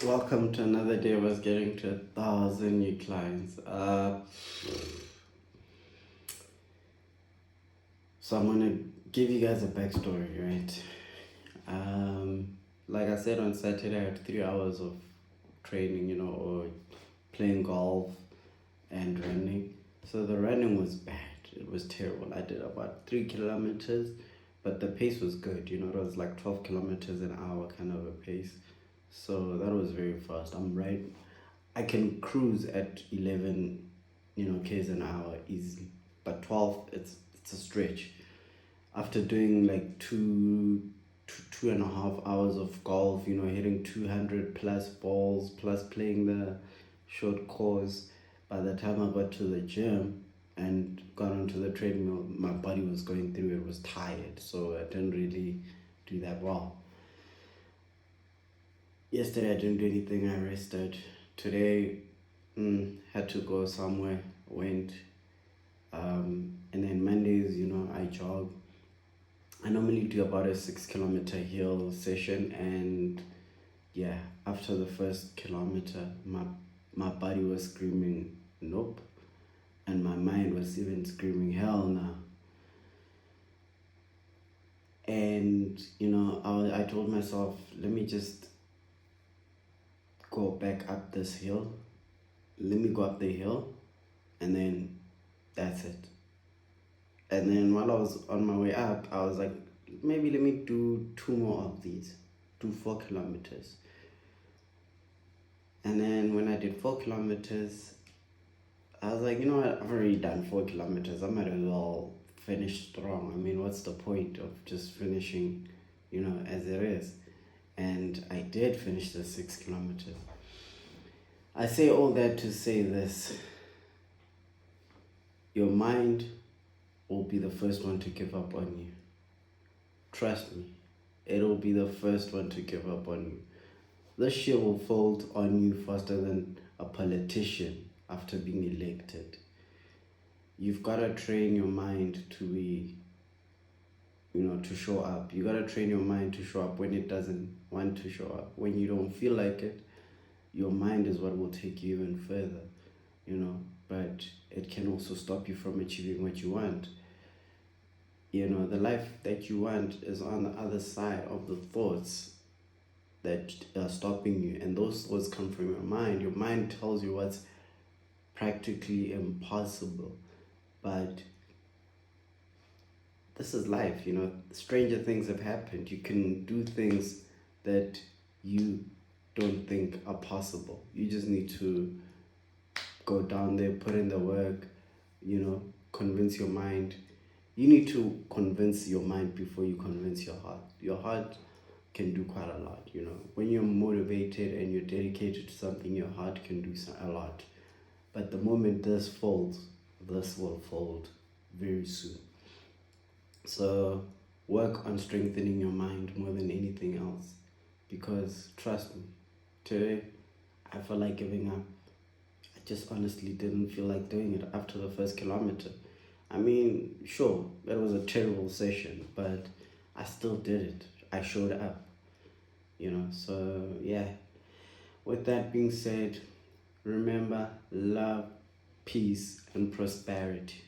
Welcome to another day of us getting to 1,000 new clients. So I'm gonna give you guys a backstory, right? Like I said on Saturday, I had 3 hours of training, or playing golf and running. So the running was bad. It was terrible. I did about 3 kilometers, but the pace was good. It was like 12 kilometers an hour kind of a pace. So that was very fast. I can cruise at 11, k's an hour easily. But 12, it's a stretch. After doing like 2.5 hours of golf, hitting 200 plus balls, plus playing the short course, by the time I got to the gym and got onto the treadmill, my body was going through it, was tired. So I didn't really do that well. Yesterday I didn't do anything, I rested. Today, had to go somewhere, went. And then Mondays, I jog. I normally do about a 6 kilometer hill session, and yeah, after the first kilometer, my body was screaming nope, and my mind was even screaming hell no. And I told myself, let me just go back up this hill. Let me go up the hill, and then that's it. And then while I was on my way up, I was like, maybe let me do two more of these, do 4 kilometers. And then when I did 4 kilometers, I was like, you know what, I've already done 4 kilometers. I might as well finish strong. I mean, what's the point of just finishing, as it is? And I did finish the 6 kilometers. I say all that to say this: your mind will be the first one to give up on you. Trust me, it'll be the first one to give up on you. This shit will fold on you faster than a politician after being elected. You've got to train your mind to be, to show up. You got to train your mind to show up when it doesn't want to show up. When you don't feel like it, your mind is what will take you even further, but it can also stop you from achieving what you want. The life that you want is on the other side of the thoughts that are stopping you, and those thoughts come from your mind. Your mind tells you what's practically impossible, but this is life. Stranger things have happened. You can do things that you don't think are possible. You just need to go down there, put in the work, convince your mind. You need to convince your mind before you convince your heart. Your heart can do quite a lot. When you're motivated and you're dedicated to something, your heart can do a lot. But the moment this folds, this will fold very soon. So work on strengthening your mind more than anything else, because trust me, today I felt like giving up. I just honestly didn't feel like doing it after the first kilometer. I mean, sure, it was a terrible session, but I still did it. I showed up, so yeah. With that being said, remember, love, peace, and prosperity.